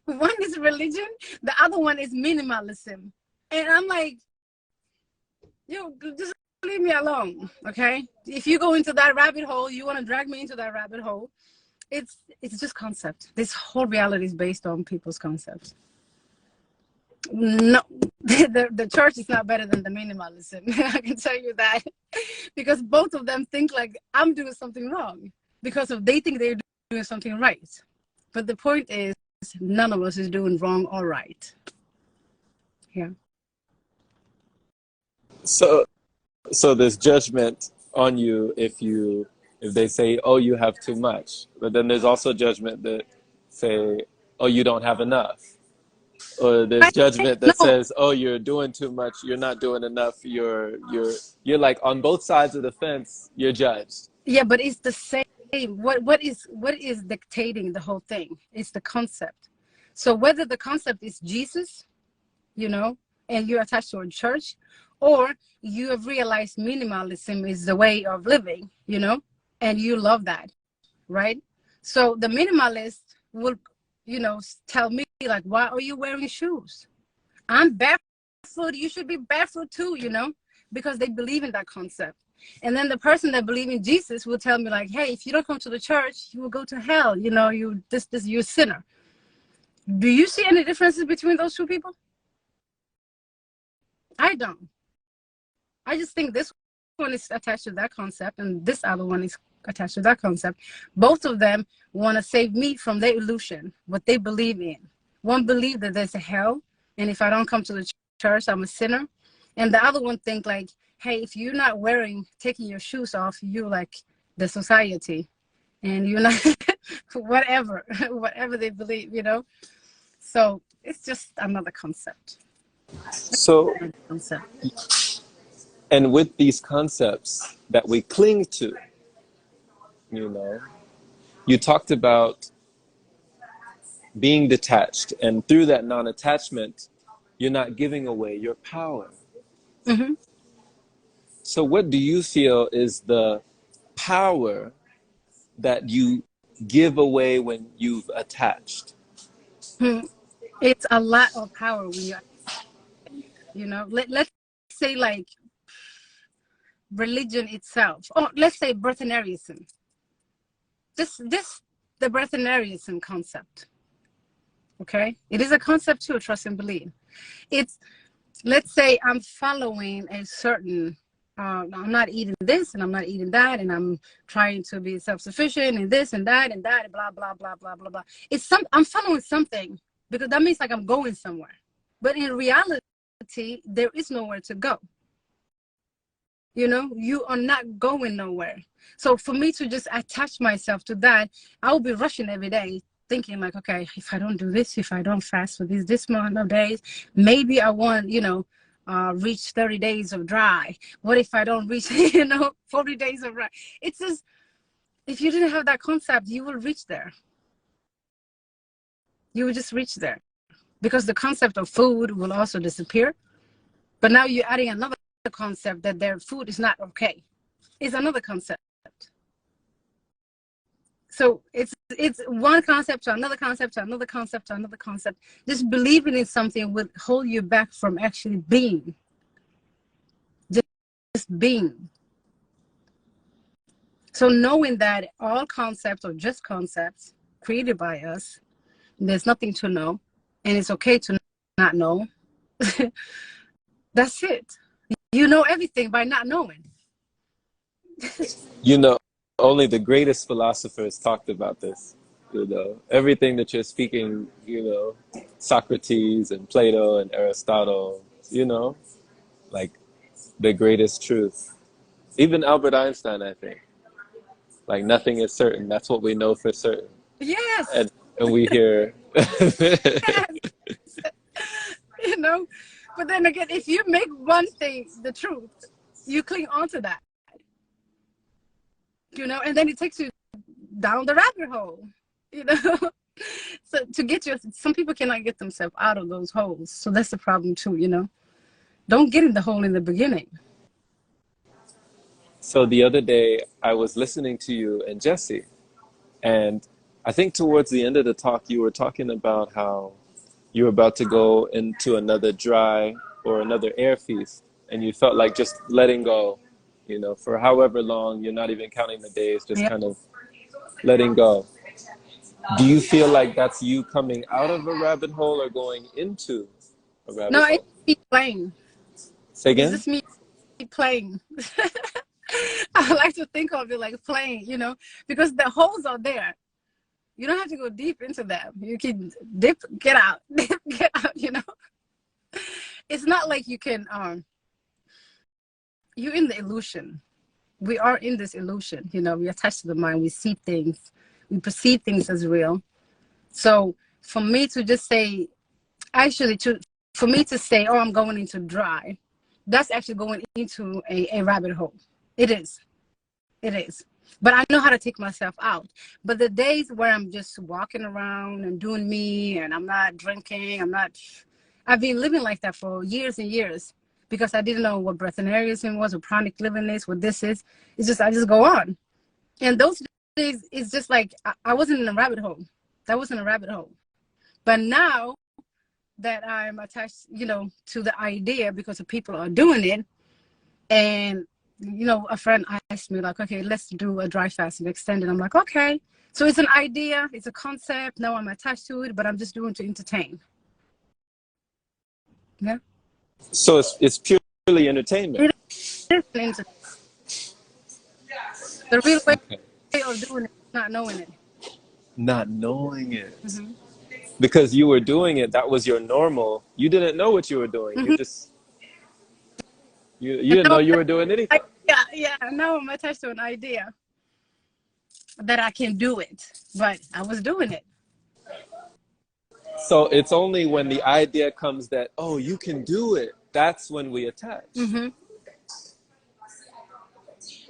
One is religion, the other one is minimalism. And I'm like, just leave me alone, okay? If you go into that rabbit hole, you want to drag me into that rabbit hole. It's just concept. This whole reality is based on people's concepts. No, the church is not better than the minimalism. I can tell you that, because both of them think like I'm doing something wrong because they think they're doing something right. But the point is, none of us is doing wrong or right. Yeah. So there's judgment on you if they say, oh, you have too much, but then there's also judgment that say, oh, you don't have enough, or there's judgment that No. says, oh, you're doing too much, you're not doing enough, you're like on both sides of the fence, you're judged. Yeah, but it's the same. What is dictating the whole thing? It's the concept. So whether the concept is Jesus, and you're attached to a church, or you have realized minimalism is the way of living, and you love that, right? So the minimalist will, tell me like, why are you wearing shoes? I'm barefoot. You should be barefoot too, because they believe in that concept. And then the person that believes in Jesus will tell me like, hey, if you don't come to the church, you will go to hell. You're a sinner. Do you see any differences between those two people? I don't. I just think this one is attached to that concept and this other one is attached to that concept. Both of them want to save me from their illusion, what they believe in. One believes that there's a hell, and if I don't come to the church, I'm a sinner. And the other one think like, hey, if you're not taking your shoes off, you like the society, and you're not whatever they believe, So it's just another concept. So, Another concept. and with these concepts that we cling to, you know, you talked about being detached, and through that non-attachment, you're not giving away your power. Mm-hmm. So what do you feel is the power that you give away when you've attached? It's a lot of power when let's say like religion itself. Oh, let's say birthnarianism. This the birthnarianism concept. Okay, it is a concept too. Trust and believe. It's, let's say I'm following a certain. I'm not eating this and I'm not eating that, and I'm trying to be self-sufficient and this and that, blah blah blah blah blah blah. I'm following something because that means like I'm going somewhere. But in reality, there is nowhere to go. You are not going nowhere. So for me to just attach myself to that, I will be rushing every day thinking like, okay, if I don't do this, if I don't fast for this amount of days, maybe I want, reach 30 days of dry. What if I don't reach, 40 days of dry? It's just, if you didn't have that concept, you will reach there. You will just reach there because the concept of food will also disappear. But now you're adding another concept that their food is not okay. It's another concept. So it's one concept to another concept to another concept to another concept. Just believing in something would hold you back from actually being. Just being. So knowing that all concepts are just concepts created by us, there's nothing to know, and it's okay to not know. That's it. You know everything by not knowing. Only the greatest philosophers talked about this. Everything that you're speaking, Socrates and Plato and Aristotle, like the greatest truth. Even Albert Einstein, I think. Like nothing is certain. That's what we know for certain. Yes. And we hear Yes. then again, if you make one thing the truth, you cling on to that, and then it takes you down the rabbit hole, you know. So some people cannot get themselves out of those holes. So that's the problem too. Don't get in the hole in the beginning. So the other day, I was listening to you and Jesse, and I think towards the end of the talk, you were talking about how you were about to go into another dry or another air feast, and you felt like just letting go, for however long, you're not even counting the days, just Yeah. kind of letting go. Do you feel like that's you coming out of a rabbit hole or going into a No, rabbit it's hole? me playing. Say It's again? just me playing. I like to think of it like playing, because the holes are there. You don't have to go deep into them. You can dip, get out, dip, get out. It's not like you can, you're in the illusion. We are in this illusion, we attach to the mind, we see things, we perceive things as real. So for me to just say, for me to say, oh, I'm going into dry, that's actually going into a rabbit hole. It is. But I know how to take myself out. But the days where I'm just walking around and doing me and I'm not drinking, I've been living like that for years and years because I didn't know what breatharianism was, what chronic living is, what this is. It's just, I just go on. And those days, it's just like, I wasn't in a rabbit hole. That wasn't a rabbit hole. But now that I'm attached, to the idea because the people are doing it, and a friend asked me like, okay, let's do a dry fast and extend it. I'm like, okay. So it's an idea, it's a concept. Now I'm attached to it, but I'm just doing it to entertain. Yeah. So it's purely entertainment. It is an entertainment. The real way Okay. of doing it is not knowing it. Not knowing it. Mm-hmm. Because you were doing it, that was your normal. You didn't know what you were doing. Mm-hmm. You didn't know you were doing anything. Yeah. Now I'm attached to an idea that I can do it, but I was doing it. So it's only when the idea comes that, oh, you can do it, that's when we attach. Mm-hmm.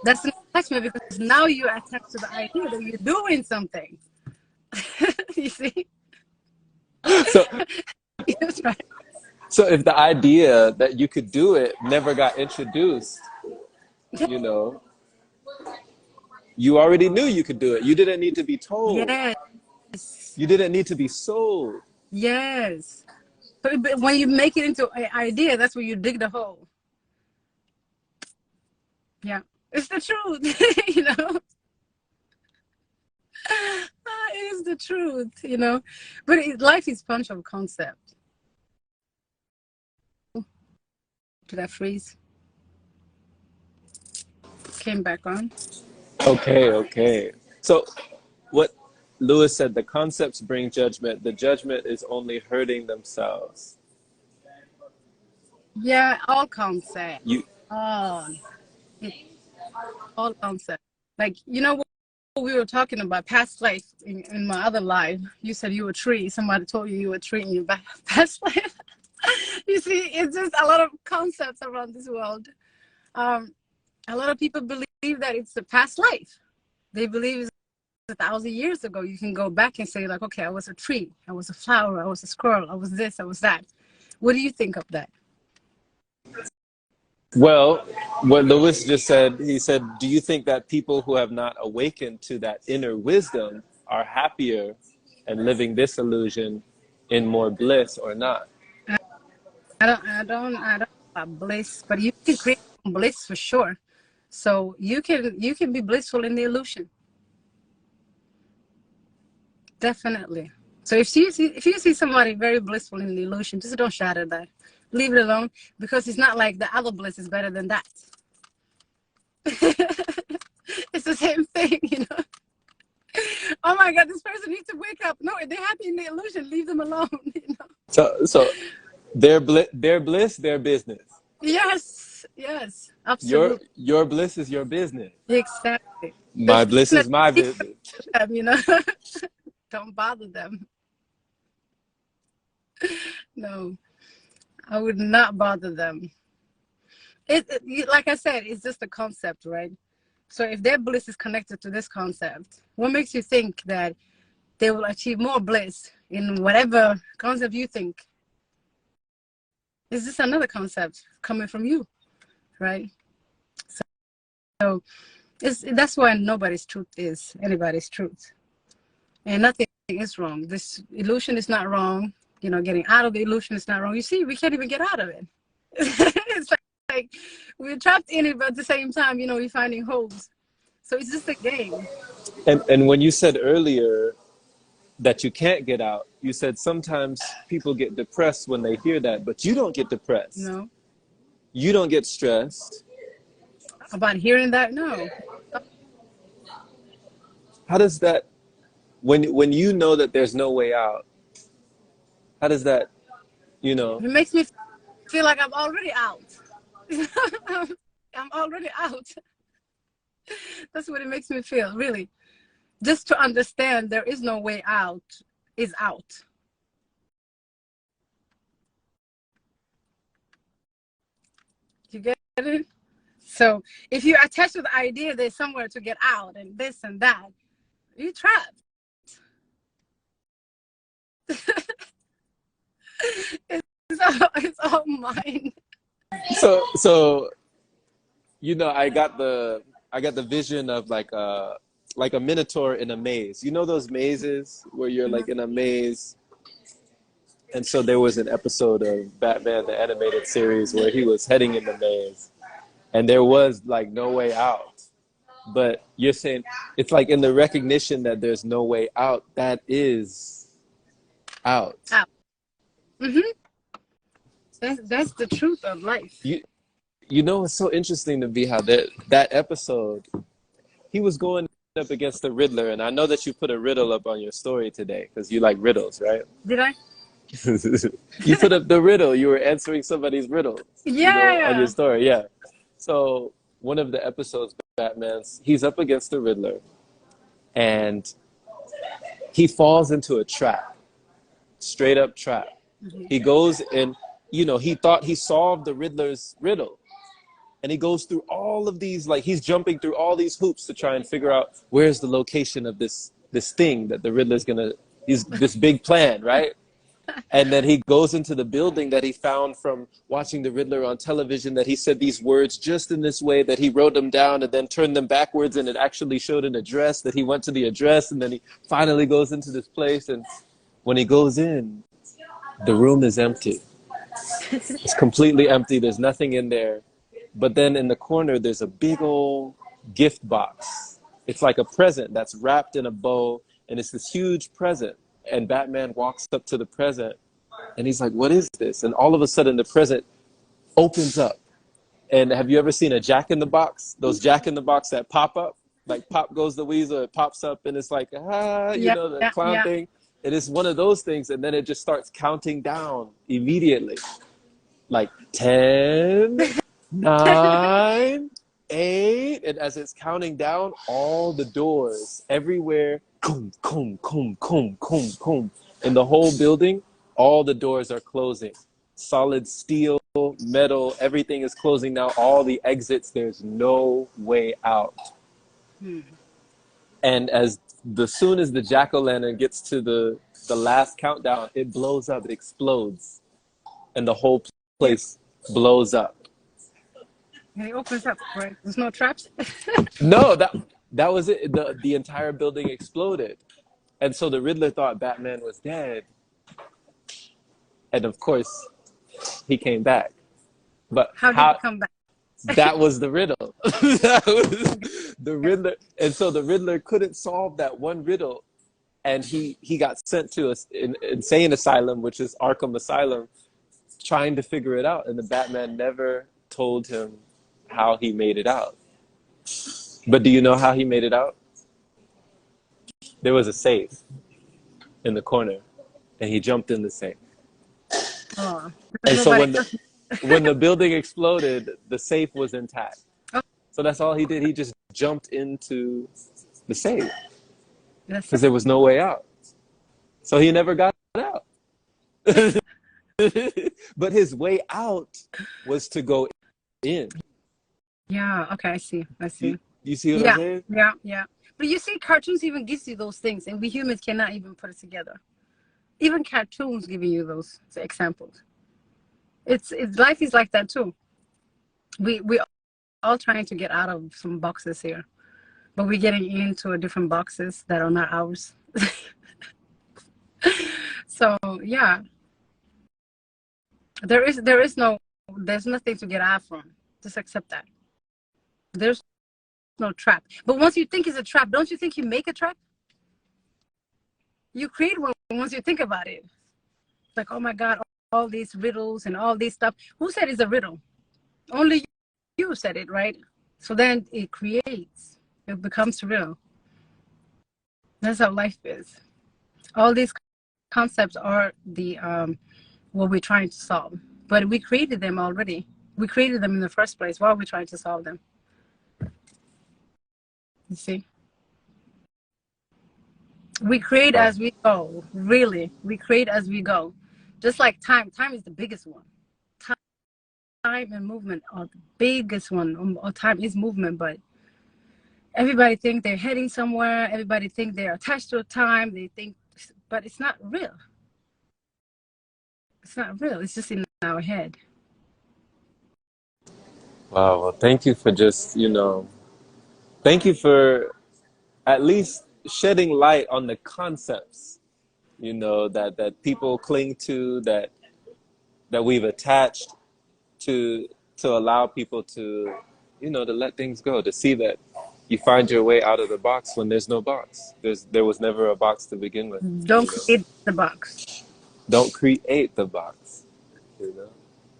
That's an attachment because now you're attached to the idea that you're doing something. You see? So That's right. so if the idea that you could do it never got introduced, you already knew you could do it. You didn't need to be told. Yes. You didn't need to be sold. Yes. But when you make it into an idea, that's where you dig the hole. Yeah. It's the truth, It is the truth. But life is a bunch of concept. Did I freeze? Came back on. Okay. So what Lewis said, the concepts bring judgment. The judgment is only hurting themselves. Yeah, all concept. You All. All concept. Like, what we were talking about, past life in my other life. You said you were a tree. Somebody told you were a tree in your past life. You see, it's just a lot of concepts around this world. A lot of people believe that it's a past life. They believe it's 1,000 years ago. You can go back and say like, okay, I was a tree, I was a flower, I was a squirrel, I was this, I was that. What do you think of that? Well, what Lewis just said, he said, do you think that people who have not awakened to that inner wisdom are happier and living this illusion in more bliss or not? I don't about bliss, but you can create bliss for sure. So you can be blissful in the illusion. Definitely. So if you see somebody very blissful in the illusion, just don't shout at that. Leave it alone, because it's not like the other bliss is better than that. It's the same thing. Oh my God, this person needs to wake up. No, they're happy in the illusion. Leave them alone. So their bliss, their business. Yes, absolutely. Your bliss is your business. Exactly. My bliss is my business. Don't bother them. No. I would not bother them. Like I said, it's just a concept, right? So if their bliss is connected to this concept, what makes you think that they will achieve more bliss in whatever concept you think? Is this another concept coming from you, right? So that's why nobody's truth is anybody's truth, and nothing is wrong. This illusion is not wrong. You know, getting out of the illusion is not wrong. You see, we can't even get out of it. It's like we're trapped in it, but at the same time, you know, we're finding holes. So it's just a game. And when you said earlier that you can't get out, you said sometimes people get depressed when they hear that, but you don't get depressed. No, You don't get stressed. about hearing that, no. How does that, when you know that there's no way out, how does that, you know? It makes me feel like I'm already out. I'm already out. That's what it makes me feel, really. Just to understand there is no way out is out. You get it? So if you attach to the idea there's somewhere to get out and this and that, you're trapped. It's all mine. So you know, I got the vision of like a minotaur in a maze. You know those mazes where you're like in a maze. And so there was an episode of Batman the animated series where he was heading in the maze and there was like no way out. But you're saying it's like in the recognition that there's no way out, that is out. Out. Mm-hmm. That's the truth of life. You know, it's so interesting to be how that episode, he was going up against the Riddler. And I know that you put a riddle up on your story today because you like riddles, right? Did I? You put up the riddle. You were answering somebody's riddle, you know, on your Yeah. story. Yeah. So one of the episodes, he's up against the Riddler and he falls into a trap, straight up trap. Mm-hmm. He goes and, you know, he thought he solved the Riddler's riddle. And he goes through all of these, like he's jumping through all these hoops to try and figure out where's the location of this thing that the Riddler's this big plan, right? And then he goes into the building that he found from watching the Riddler on television, that he said these words just in this way, that he wrote them down and then turned them backwards, and it actually showed an address, that he went to the address, and then he finally goes into this place. And when he goes in, the room is empty. It's completely empty. There's nothing in there. But then in the corner, there's a big old gift box. It's like a present that's wrapped in a bow, and it's this huge present. And Batman walks up to the present, and he's like, "What is this?" And all of a sudden, the present opens up. And have you ever seen a Jack in the Box? Those Jack in the Box that pop up, like pop goes the weasel, it pops up, and it's like, you Yeah. know, the Yeah. clown Yeah. thing. And it's one of those things, and then it just starts counting down immediately, like 10, 9, 8, and as it's counting down, all the doors everywhere, boom, boom, boom, boom, boom, boom, in the whole building, all the doors are closing. Solid steel, metal, everything is closing now. All the exits, there's no way out. Hmm. And soon as the jack-o'-lantern gets to the last countdown, it blows up, it explodes, and the whole place blows up. And it opens up, right? There's no traps. No, that was it. The entire building exploded. And so the Riddler thought Batman was dead. And of course, he came back. But How did it come back? that was the riddle. That was the Riddler. And so the Riddler couldn't solve that one riddle. And he got sent to an insane asylum, which is Arkham Asylum, trying to figure it out. And the Batman never told him how he made it out. But do you know how he made it out? There was a safe in the corner, and he jumped in the safe. Oh, And so nobody. when the building exploded, the safe was intact. Oh, So that's all he did. He just jumped into the safe that's because there was no way out. So he never got out. but his way out was to go in. Yeah, okay, I see. I You, see. you see what I'm Yeah, saying? yeah, yeah. But you see, cartoons even gives you those things, and we humans cannot even put it together. Even cartoons giving you those examples. It's life is like that too. We all trying to get out of some boxes here, but we're getting into a different boxes that are not ours. So yeah, there is no there's nothing to get out from. Just accept that. There's no trap. But once you think it's a trap, don't you think you make a trap? You create one once you think about it. Like, oh my God, all these riddles and all these stuff. Who said it's a riddle? Only you said it, right? So then it creates. It becomes real. That's how life is. All these concepts are the what we're trying to solve. But we created them already. We created them in the first place. Why are we trying to solve them? You see? We create Wow. as we go. Really. We create as we go. Just like time. Time is the biggest one. Time and movement are the biggest one. Time is movement, but everybody think they're heading somewhere. Everybody think they're attached to a time. They think, but it's not real. It's not real. It's just in our head. Wow. Well, thank you for just, thank you for at least shedding light on the concepts, that people cling to, that we've attached to allow people to, to let things go, to see that you find your way out of the box when there's no box. There was never a box to begin with, Don't create the box. Don't create the box, you know?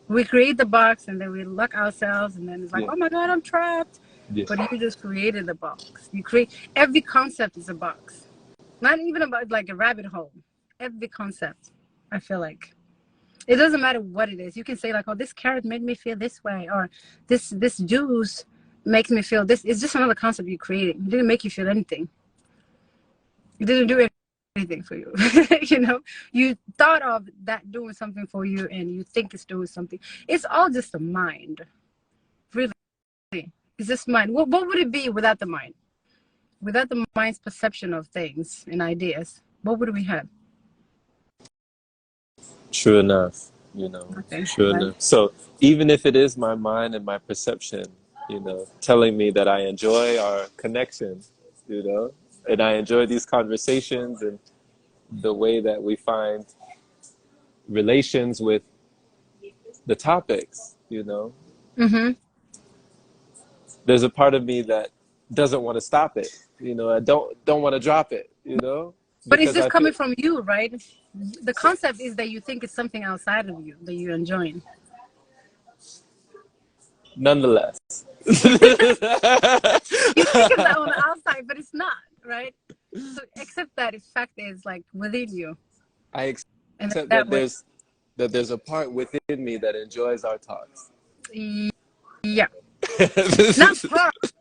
We create the box and then we lock ourselves and then it's like, Yeah. oh my God, I'm trapped. Yeah. But you just created the box. You create every concept is a box. Not even about like a rabbit hole. Every concept, I feel like. It doesn't matter what it is. You can say like, oh, this carrot made me feel this way, or this juice makes me feel this. It's just another concept you created. It didn't make you feel anything. It didn't do anything for you. You thought of that doing something for you and you think it's doing something. It's all just the mind. Really. It's just mind. What would it be without the mind? Without the mind's perception of things and ideas, what would we have? True enough, Okay. true Right. enough. So even if it is my mind and my perception, telling me that I enjoy our connection, and I enjoy these conversations and the way that we find relations with the topics, Mm-hmm. there's a part of me that doesn't want to stop it. I don't want to drop it, But it's because just I feel coming from you, right? The concept is that you think it's something outside of you that you're enjoying. nonetheless. You think it's on the outside, but it's not, right? So accept that its fact is like within you, I and accept that that way, there's a part within me that enjoys our talks. yeah, not parts.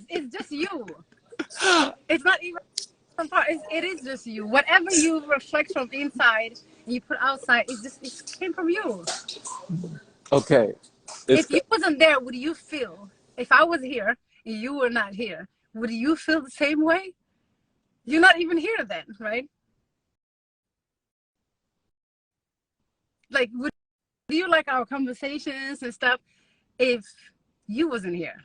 It's just you. It's not even part. It is just you. Whatever you reflect from inside and you put outside, it came from you. Okay. It's If you wasn't there, would you feel? If I was here and you were not here, would you feel the same way? You're not even here then, right? Like, would you like our conversations and stuff if you wasn't here?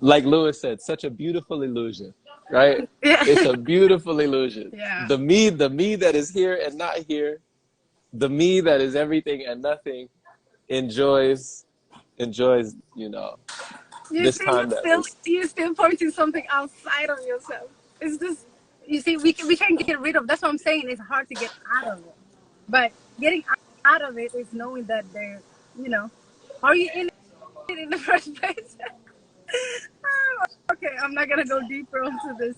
like Lewis said, such a beautiful illusion, right? Yeah. It's a beautiful illusion. Yeah. The me that is here and not here, the me that is everything and nothing, enjoys, You this see, time that was. you're still pointing something outside of yourself. It's just, you see, we can't get rid of. That's what I'm saying. It's hard to get out of it, but getting out of it is knowing that there, you know, are you in it in the first place? Okay, I'm not gonna go deeper onto this,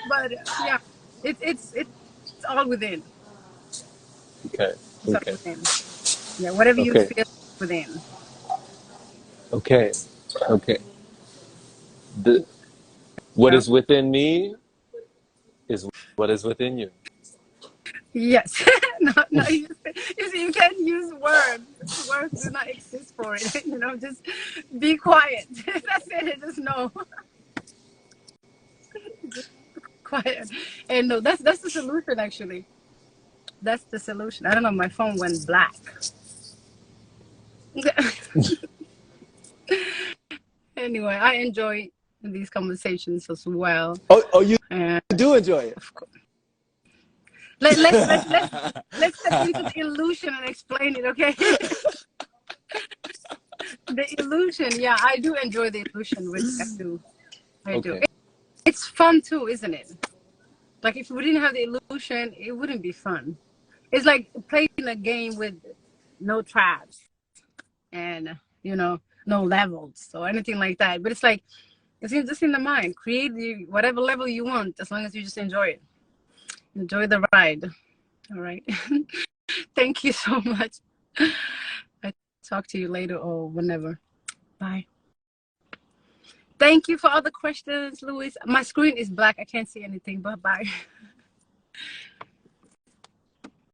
but yeah, it's all within. Okay. It's all Okay. within. Yeah, whatever you Okay. feel within. Okay. Okay. The What Yeah. is within me is what is within you. Yes. No, no, you see, you can't use words. Words do not exist for it. You know, just be quiet. That's it. Just know. Just quiet. And no, that's the solution actually. That's the solution. I don't know, my phone went black. Anyway, I enjoy these conversations as well. Oh, you And do enjoy it. of course, let's step into the illusion and explain it, okay? The illusion, yeah, I do enjoy the illusion, really. I do. I do. Okay. It's fun too, isn't it? Like if we didn't have the illusion, it wouldn't be fun. It's like playing a game with no traps and no levels or anything like that. But it's like it's just in the mind. Create whatever level you want, as long as you just enjoy it. Enjoy the ride. All right. Thank you so much. I talk to you later or whenever. Bye. Thank you for all the questions, Louis. My screen is black. I can't see anything, but bye.